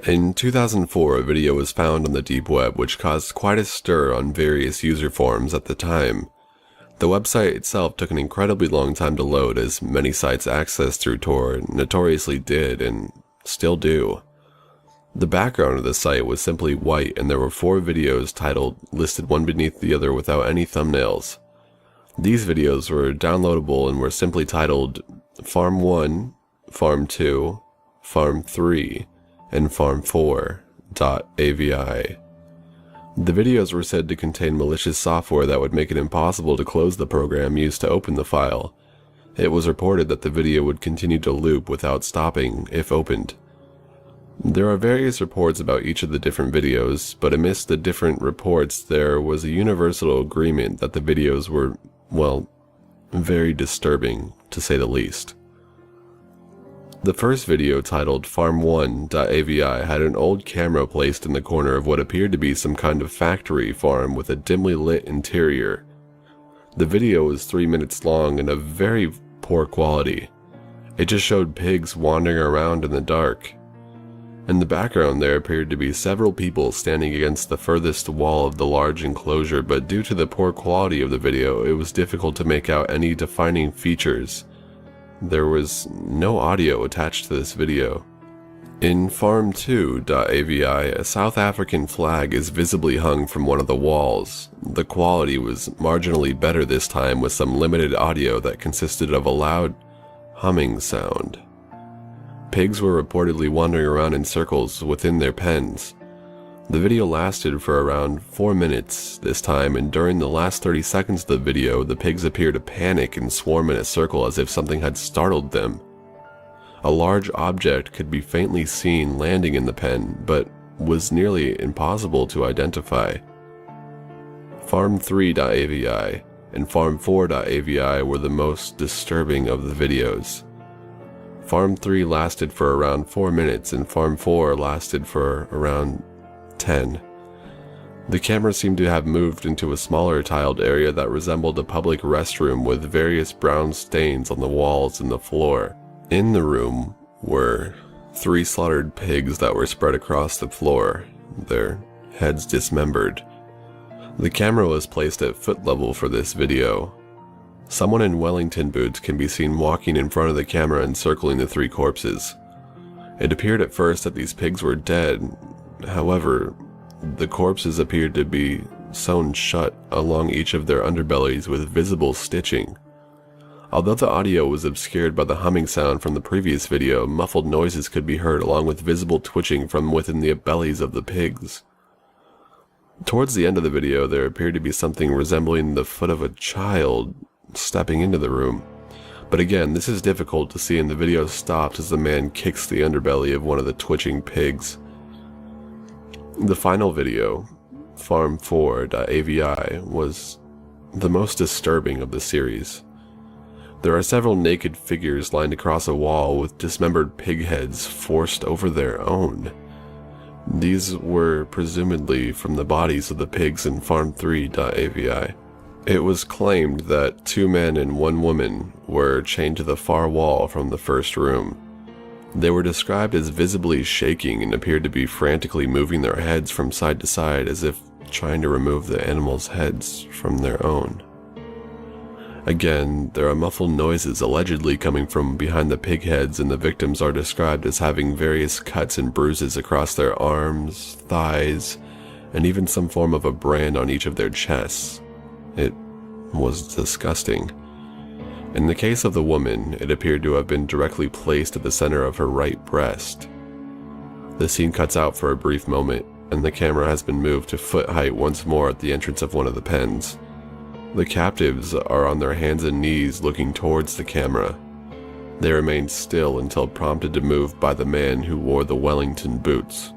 In 2004, a video was found on the deep web which caused quite a stir on various user forums at the time. The website itself took an incredibly long time to load, as many sites accessed through Tor notoriously did and still do. The background of the site was simply white, and there were 4 videos titled, listed one beneath the other without any thumbnails. These videos were downloadable and were simply titled Farm 1, Farm 2, Farm 3, and Farm 4.avi. The videos were said to contain malicious software that would make it impossible to close the program used to open the file. It was reported that the video would continue to loop without stopping if opened. There are various reports about each of the different videos, but amidst the different reports there was a universal agreement that the videos were, well, very disturbing, to say the least. The first video, titled Farm1.avi, had an old camera placed in the corner of what appeared to be some kind of factory farm with a dimly lit interior. The video was 3 minutes long and of very poor quality. It just showed pigs wandering around in the dark. In the background there appeared to be several people standing against the furthest wall of the large enclosure, but due to the poor quality of the video, it was difficult to make out any defining features. There was no audio attached to this video. In Farm2.avi, a South African flag is visibly hung from one of the walls. The quality was marginally better this time, with some limited audio that consisted of a loud humming sound. Pigs were reportedly wandering around in circles within their pens. The video lasted for around 4 minutes this time, and during the last 30 seconds of the video, the pigs appear to panic and swarm in a circle as if something had startled them. A large object could be faintly seen landing in the pen, but was nearly impossible to identify. Farm3.avi and Farm4.avi were the most disturbing of the videos. Farm 3 lasted for around 4 minutes and Farm 4 lasted for around 10. The camera seemed to have moved into a smaller tiled area that resembled a public restroom with various brown stains on the walls and the floor. In the room were 3 slaughtered pigs that were spread across the floor, their heads dismembered. The camera was placed at foot level for this video. Someone in Wellington boots can be seen walking in front of the camera encircling the 3 corpses. It appeared at first that these pigs were dead. However, the corpses appeared to be sewn shut along each of their underbellies with visible stitching. Although the audio was obscured by the humming sound from the previous video, muffled noises could be heard along with visible twitching from within the bellies of the pigs. Towards the end of the video, there appeared to be something resembling the foot of a child stepping into the room. But again, this is difficult to see, and the video stops as the man kicks the underbelly of one of the twitching pigs. The final video, Farm4.avi, was the most disturbing of the series. There are several naked figures lined across a wall with dismembered pig heads forced over their own. These were presumably from the bodies of the pigs in Farm3.avi. It was claimed that 2 men and 1 woman were chained to the far wall from the first room. They were described as visibly shaking and appeared to be frantically moving their heads from side to side as if trying to remove the animals' heads from their own. Again, there are muffled noises allegedly coming from behind the pig heads, and the victims are described as having various cuts and bruises across their arms, thighs, and even some form of a brand on each of their chests. It was disgusting. In the case of the woman, it appeared to have been directly placed at the center of her right breast. The scene cuts out for a brief moment, and the camera has been moved to foot height once more at the entrance of one of the pens. The captives are on their hands and knees looking towards the camera. They remain still until prompted to move by the man who wore the Wellington boots.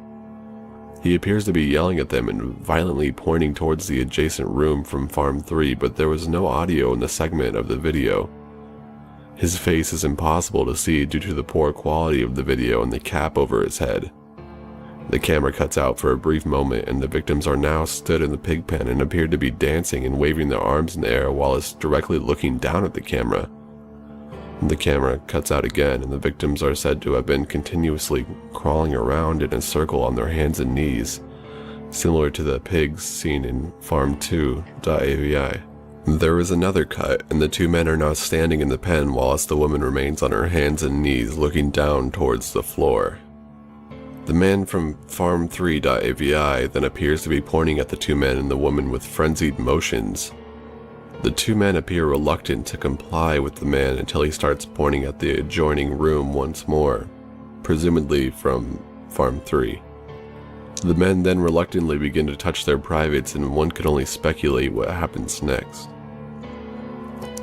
He appears to be yelling at them and violently pointing towards the adjacent room from Farm 3, but there was no audio in the segment of the video. His face is impossible to see due to the poor quality of the video and the cap over his head. The camera cuts out for a brief moment, and the victims are now stood in the pig pen and appear to be dancing and waving their arms in the air while it's directly looking down at the camera. The camera cuts out again, and the victims are said to have been continuously crawling around in a circle on their hands and knees, similar to the pigs seen in farm2.avi. There is another cut, and the two men are now standing in the pen whilst the woman remains on her hands and knees looking down towards the floor. The man from farm3.avi then appears to be pointing at the two men and the woman with frenzied motions. The two men appear reluctant to comply with the man until he starts pointing at the adjoining room once more, presumably from Farm 3. The men then reluctantly begin to touch their privates, and one can only speculate what happens next.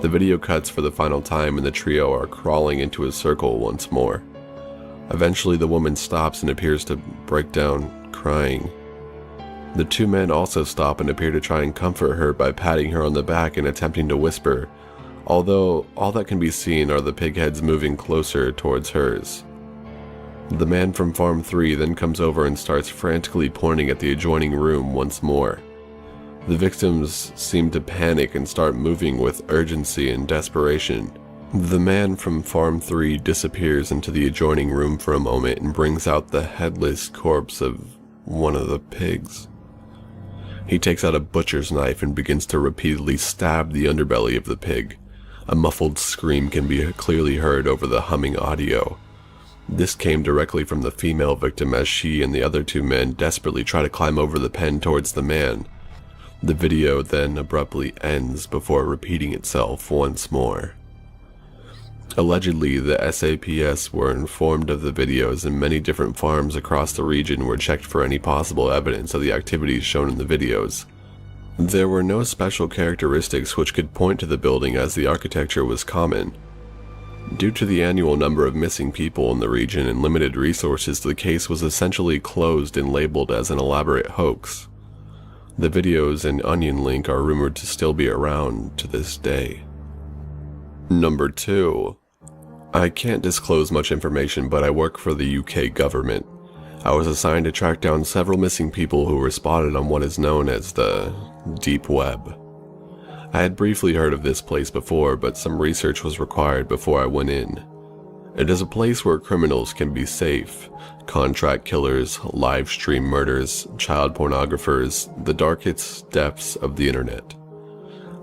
The video cuts for the final time, and the trio are crawling into a circle once more. Eventually the woman stops and appears to break down, crying. The two men also stop and appear to try and comfort her by patting her on the back and attempting to whisper, although all that can be seen are the pig heads moving closer towards hers. The man from Farm 3 then comes over and starts frantically pointing at the adjoining room once more. The victims seem to panic and start moving with urgency and desperation. The man from Farm 3 disappears into the adjoining room for a moment and brings out the headless corpse of one of the pigs. He takes out a butcher's knife and begins to repeatedly stab the underbelly of the pig. A muffled scream can be clearly heard over the humming audio. This came directly from the female victim as she and the other two men desperately try to climb over the pen towards the man. The video then abruptly ends before repeating itself once more. Allegedly, the SAPS were informed of the videos, and many different farms across the region were checked for any possible evidence of the activities shown in the videos. There were no special characteristics which could point to the building, as the architecture was common. Due to the annual number of missing people in the region and limited resources, the case was essentially closed and labeled as an elaborate hoax. The videos and Onion link are rumored to still be around to this day. Number 2. I can't disclose much information, but I work for the UK government. I was assigned to track down several missing people who were spotted on what is known as the Deep Web. I had briefly heard of this place before, but some research was required before I went in. It is a place where criminals can be safe. Contract killers, live stream murders, child pornographers, the darkest depths of the internet.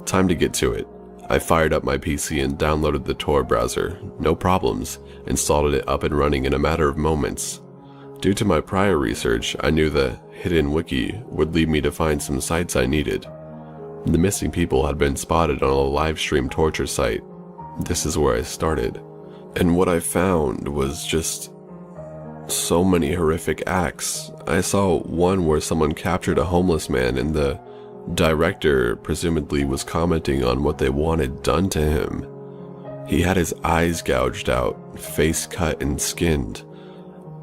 Time to get to it. I fired up my PC and downloaded the Tor browser. No problems. Installed it up and running in a matter of moments. Due to my prior research, I knew the hidden wiki would lead me to find some sites I needed. The missing people had been spotted on a live stream torture site. This is where I started. And what I found was just so many horrific acts. I saw one where someone captured a homeless man, and the director presumably was commenting on what they wanted done to him. He had his eyes gouged out, face cut and skinned,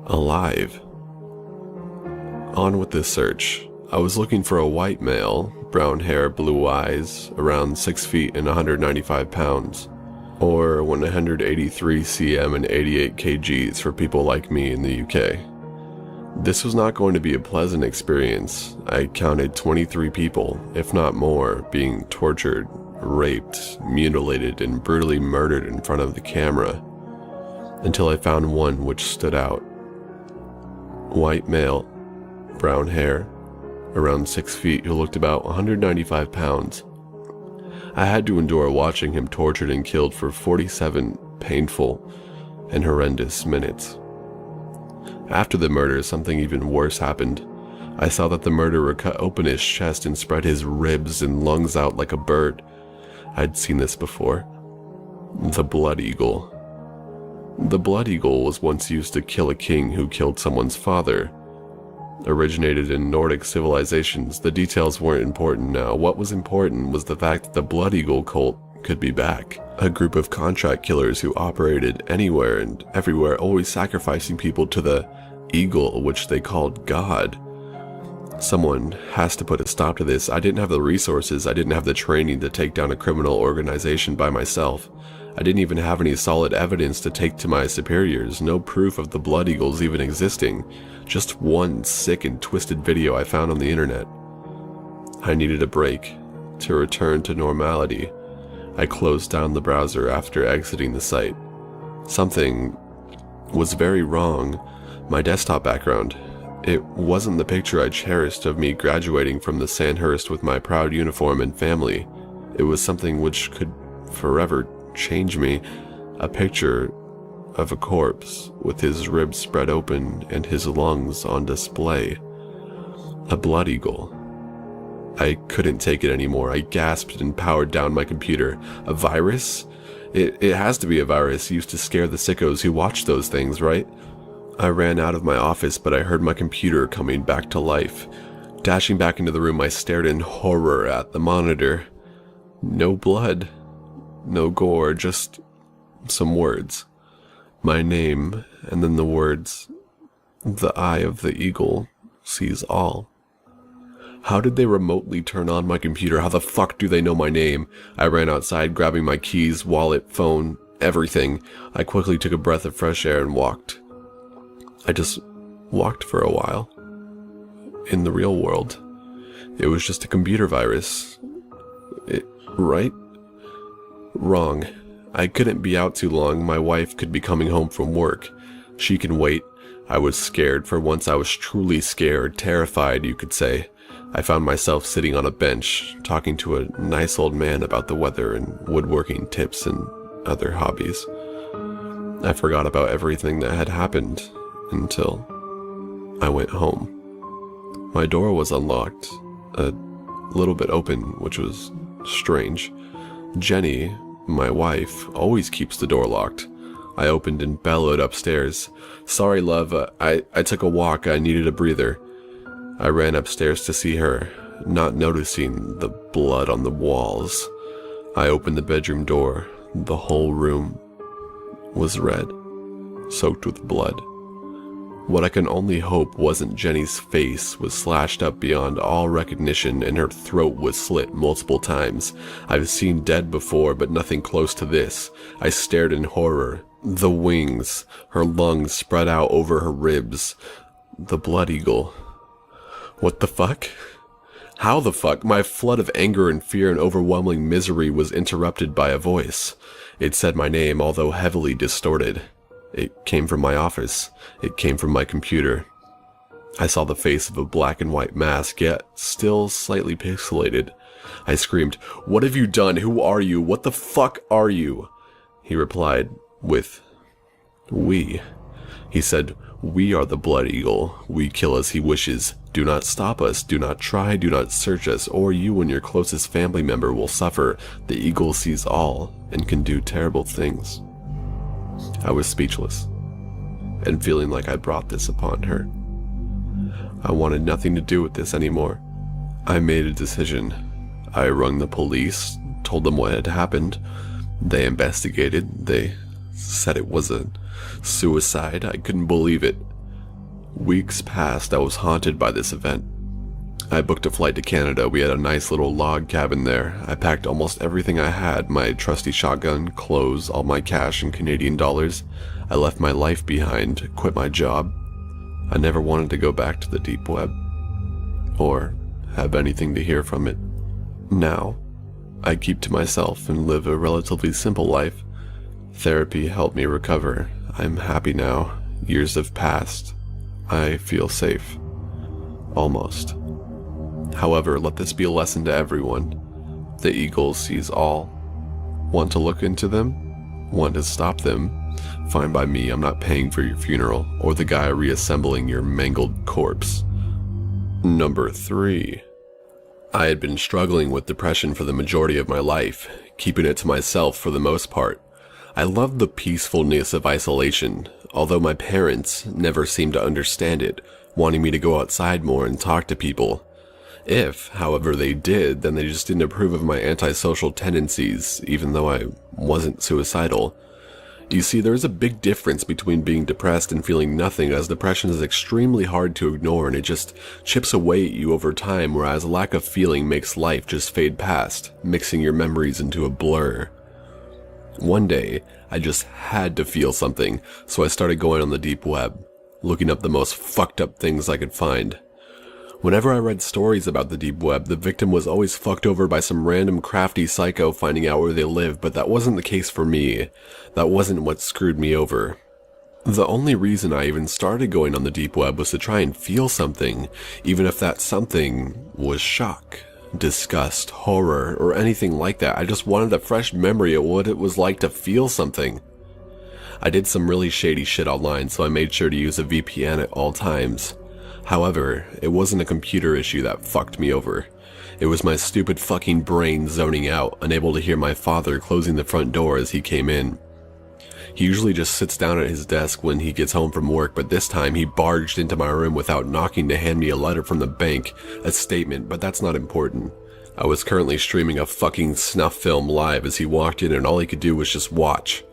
alive. On with this search. I was looking for a white male, brown hair, blue eyes, around 6 feet and 195 pounds, or 183 cm and 88 kgs for people like me in the UK. This was not going to be a pleasant experience. I counted 23 people, if not more, being tortured, raped, mutilated, and brutally murdered in front of the camera, until I found one which stood out. White male, brown hair, around 6 feet, who looked about 195 pounds. I had to endure watching him tortured and killed for 47 painful and horrendous minutes. After the murder, something even worse happened. I saw that the murderer cut open his chest and spread his ribs and lungs out like a bird. I'd seen this before. The Blood Eagle. The Blood Eagle was once used to kill a king who killed someone's father. Originated in Nordic civilizations, the details weren't important now. What was important was the fact that the Blood Eagle cult could be back. A group of contract killers who operated anywhere and everywhere, always sacrificing people to the eagle, which they called God. Someone has to put a stop to this. I didn't have the resources, I didn't have the training to take down a criminal organization by myself. I didn't even have any solid evidence to take to my superiors, no proof of the Blood Eagles even existing, just one sick and twisted video I found on the internet. I needed a break, to return to normality, I closed down the browser after exiting the site. Something was very wrong. My desktop background. It wasn't the picture I cherished of me graduating from the Sandhurst with my proud uniform and family. It was something which could forever change me. A picture of a corpse with his ribs spread open and his lungs on display. A blood eagle. I couldn't take it anymore. I gasped and powered down my computer. A virus? It has to be a virus used to scare the sickos who watch those things, right? I ran out of my office, but I heard my computer coming back to life. Dashing back into the room, I stared in horror at the monitor. No blood, no gore, just some words. My name, and then the words, "The eye of the eagle sees all." How did they remotely turn on my computer? How the fuck do they know my name? I ran outside, grabbing my keys, wallet, phone, everything. I quickly took a breath of fresh air and walked. I just walked for a while. In the real world, it was just a computer virus. Right? Wrong. I couldn't be out too long. My wife could be coming home from work. She can wait. I was scared. For once I was truly scared, terrified, you could say. I found myself sitting on a bench, talking to a nice old man about the weather and woodworking tips and other hobbies. I forgot about everything that had happened until I went home. My door was unlocked, a little bit open, which was strange. Jenny, my wife, always keeps the door locked. I opened and bellowed upstairs. "Sorry, love, I took a walk. I needed a breather." I ran upstairs to see her, not noticing the blood on the walls. I opened the bedroom door. The whole room was red, soaked with blood. What I can only hope wasn't Jenny's face was slashed up beyond all recognition and her throat was slit multiple times. I've seen dead before, but nothing close to this. I stared in horror. The wings, her lungs spread out over her ribs. The blood eagle. What the fuck? How the fuck? My flood of anger and fear and overwhelming misery was interrupted by a voice. It said my name, although heavily distorted. It came from my office. It came from my computer. I saw the face of a black and white mask, yet still slightly pixelated. I screamed, "What have you done? Who are you? What the fuck are you?" He replied with, "We." He said, "We are the blood eagle. We kill as he wishes. Do not stop us. Do not try. Do not search us, or you and your closest family member will suffer. The eagle sees all and can do terrible things." I was speechless and feeling like I brought this upon her. I wanted nothing to do with this anymore. I made a decision. I rang the police, told them what had happened. They investigated. They said it was a suicide. I couldn't believe it. Weeks passed. I was haunted by this event. I booked a flight to Canada. We had a nice little log cabin there. I packed almost everything I had, my trusty shotgun, clothes, all my cash and Canadian dollars. I left my life behind, quit my job. I never wanted to go back to the deep web, or have anything to hear from it. Now, I keep to myself and live a relatively simple life. Therapy helped me recover. I'm happy now. Years have passed. I feel safe. Almost. However, let this be a lesson to everyone. The eagle sees all. Want to look into them? Want to stop them? Fine by me. I'm not paying for your funeral or the guy reassembling your mangled corpse. Number 3. I had been struggling with depression for the majority of my life, keeping it to myself for the most part. I loved the peacefulness of isolation, although my parents never seemed to understand it, wanting me to go outside more and talk to people. If, however, they did, then they just didn't approve of my antisocial tendencies, even though I wasn't suicidal. You see, there is a big difference between being depressed and feeling nothing, as depression is extremely hard to ignore and it just chips away at you over time, whereas lack of feeling makes life just fade past, mixing your memories into a blur. One day, I just had to feel something, so I started going on the deep web, looking up the most fucked up things I could find. Whenever I read stories about the deep web, the victim was always fucked over by some random crafty psycho finding out where they live, but that wasn't the case for me. That wasn't what screwed me over. The only reason I even started going on the deep web was to try and feel something, even if that something was shock, disgust, horror, or anything like that. I just wanted a fresh memory of what it was like to feel something. I did some really shady shit online, so I made sure to use a VPN at all times. However, it wasn't a computer issue that fucked me over. It was my stupid fucking brain zoning out, unable to hear my father closing the front door as he came in. He usually just sits down at his desk when he gets home from work, but this time he barged into my room without knocking to hand me a letter from the bank, a statement, but that's not important. I was currently streaming a fucking snuff film live as he walked in, and all he could do was just watch.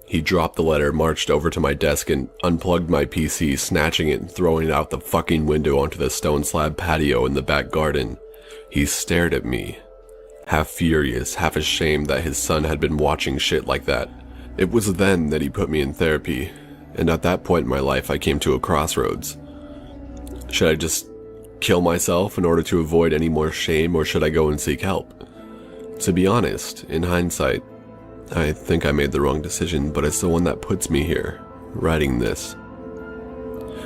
He dropped the letter, marched over to my desk, and unplugged my PC, snatching it and throwing it out the fucking window onto the stone slab patio in the back garden. He stared at me, half furious, half ashamed that his son had been watching shit like that. It was then that he put me in therapy, and at that point in my life I came to a crossroads. Should I just kill myself in order to avoid any more shame, or should I go and seek help? To be honest, in hindsight, I think I made the wrong decision, but it's the one that puts me here, writing this.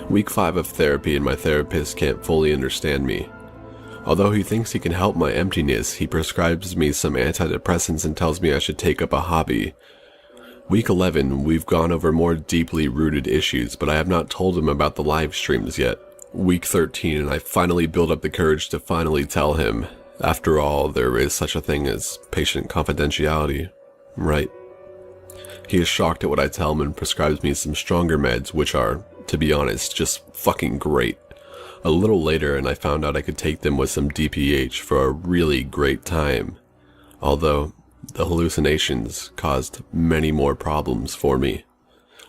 Week 5 of therapy, and my therapist can't fully understand me. Although he thinks he can help my emptiness, he prescribes me some antidepressants and tells me I should take up a hobby. Week 11, we've gone over more deeply rooted issues, but I have not told him about the live streams yet. Week 13, and I finally build up the courage to finally tell him. After all, there is such a thing as patient confidentiality. Right. He is shocked at what I tell him and prescribes me some stronger meds, which are, to be honest, just fucking great. A little later, and I found out I could take them with some DPH for a really great time. Although, the hallucinations caused many more problems for me.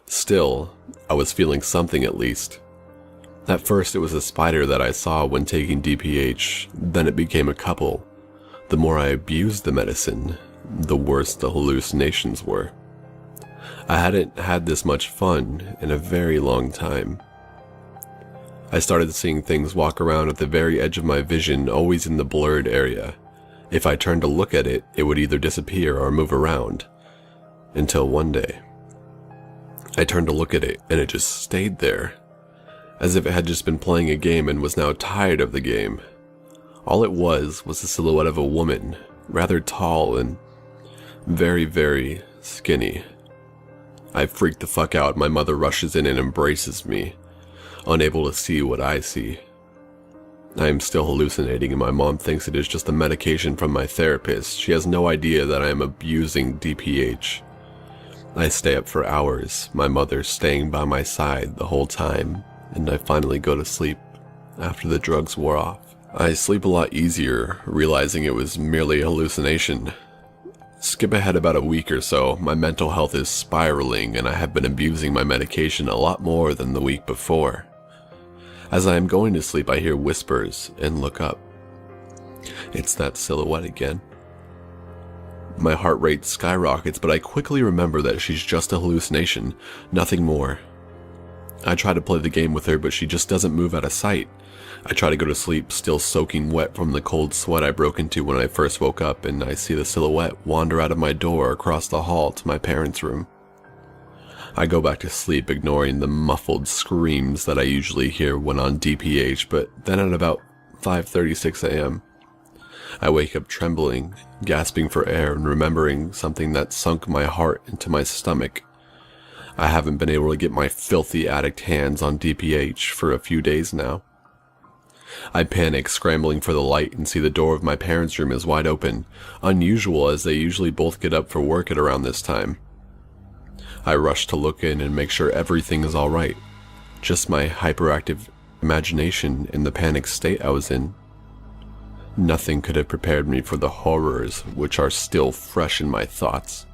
Still, I was feeling something at least. At first it was a spider that I saw when taking DPH, then it became a couple. The more I abused the medicine, the worse the hallucinations were. I hadn't had this much fun in a very long time. I started seeing things walk around at the very edge of my vision, always in the blurred area. If I turned to look at it, it would either disappear or move around. Until one day, I turned to look at it, and it just stayed there, as if it had just been playing a game and was now tired of the game. All it was the silhouette of a woman, rather tall and very, very skinny. I freak the fuck out. My mother rushes in and embraces me, unable to see what I see. I am still hallucinating, and my mom thinks it is just the medication from my therapist. She has no idea that I am abusing DPH. I stay up for hours, my mother staying by my side the whole time, and I finally go to sleep after the drugs wore off. I sleep a lot easier, realizing it was merely a hallucination. Skip ahead about a week or so, my mental health is spiraling, and I have been abusing my medication a lot more than the week before. As I am going to sleep, I hear whispers and look up. It's that silhouette again. My heart rate skyrockets, but I quickly remember that she's just a hallucination, nothing more. I try to play the game with her, but she just doesn't move out of sight. I try to go to sleep, still soaking wet from the cold sweat I broke into when I first woke up, and I see the silhouette wander out of my door across the hall to my parents' room. I go back to sleep, ignoring the muffled screams that I usually hear when on DPH, but then at about 5:36 a.m., I wake up trembling, gasping for air, and remembering something that sunk my heart into my stomach. I haven't been able to get my filthy addict hands on DPH for a few days now. I panic, scrambling for the light, and see the door of my parents' room is wide open, unusual as they usually both get up for work at around this time. I rush to look in and make sure everything is alright, just my hyperactive imagination in the panic state I was in. Nothing could have prepared me for the horrors which are still fresh in my thoughts.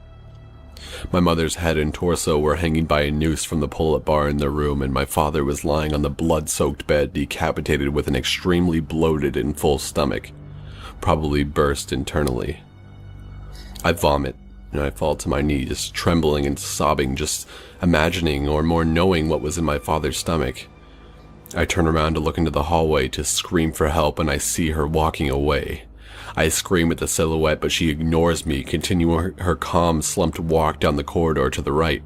My mother's head and torso were hanging by a noose from the pull-up bar in their room, and my father was lying on the blood-soaked bed, decapitated with an extremely bloated and full stomach, probably burst internally. I vomit, and I fall to my knees, trembling and sobbing, just imagining or more knowing what was in my father's stomach. I turn around to look into the hallway to scream for help, and I see her walking away. I scream at the silhouette, but she ignores me, continuing her calm, slumped walk down the corridor to the right.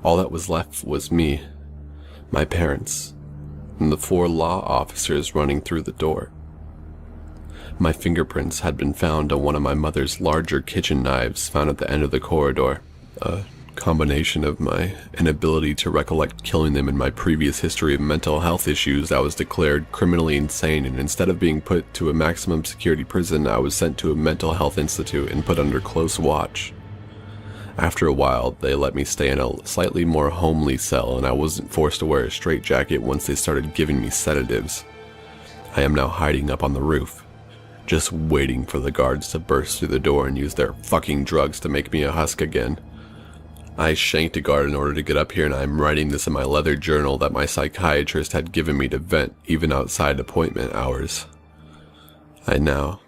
All that was left was me, my parents, and the 4 law officers running through the door. My fingerprints had been found on one of my mother's larger kitchen knives found at the end of the corridor. A combination of my inability to recollect killing them and my previous history of mental health issues, I was declared criminally insane, and instead of being put to a maximum security prison, I was sent to a mental health institute and put under close watch. After a while, they let me stay in a slightly more homely cell, and I wasn't forced to wear a straitjacket once they started giving me sedatives. I am now hiding up on the roof, just waiting for the guards to burst through the door and use their fucking drugs to make me a husk again. I shanked a guard in order to get up here, and I'm writing this in my leather journal that my psychiatrist had given me to vent even outside appointment hours. I now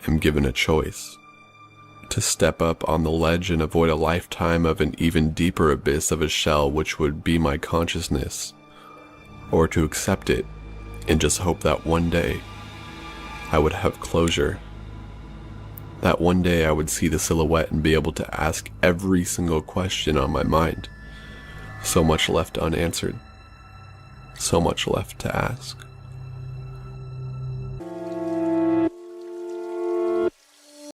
am given a choice: to step up on the ledge and avoid a lifetime of an even deeper abyss of a shell which would be my consciousness, or to accept it and just hope that one day I would have closure. That one day I would see the silhouette and be able to ask every single question on my mind. So much left unanswered. So much left to ask.